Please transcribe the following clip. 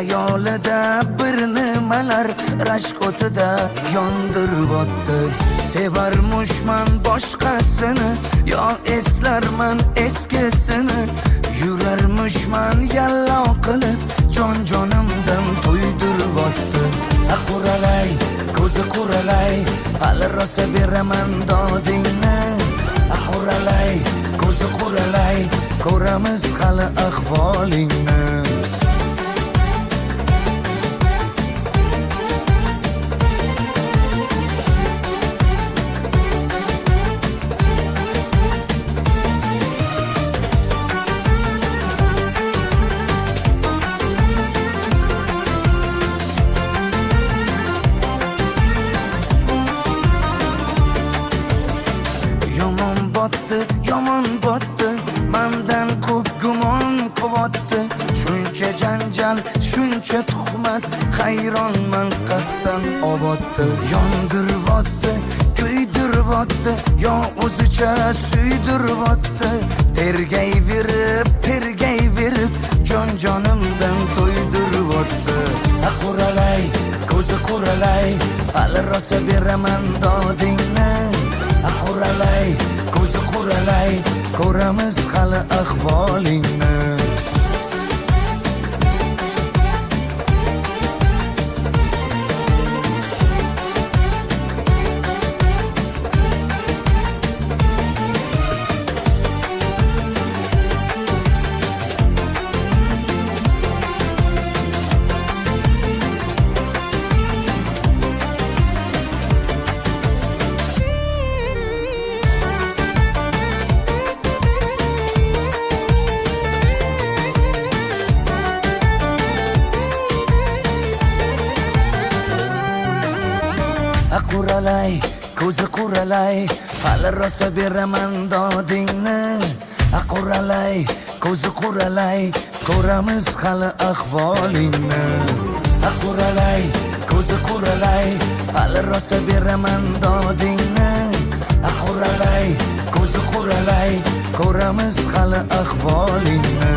Xayolida bir nimalar rashk o'tida yondiribotdi. Sevarmushman boshqasini, yo eslarman eskisini. Yurarmushman yallo qilib, jonimdan to'ydiribotdi. Quralay, ko'zi quralay, hali rosa beraman dodingni. Quralay, ko'zi quralay, ko'ramiz hali ahvolingni. Yomon botdi, mendan ko'p gumon quvotdi. Shuncha janjal, shuncha tuhmat, hayronman qattan oboddi. Yondiribotdi, kuydiribotdi, yo o'zicha suydiribotdi. Tergayverib, jonimdan to'ydiribotdi. Quralay, ko'zi quralay, hali rosa beraman dodingni. Quralay, ko'zi quralay, ko'ramiz hali ahvolingni. Quralay, ko'zi quralay, hali rosa beraman dodingni. Quralay, ko'zi quralay, ko'ramiz hali ahvolingni. Quralay, ko'zi quralay, hali rosa beraman dodingni. Quralay, ko'zi quralay, ko'ramiz hali ahvolingni.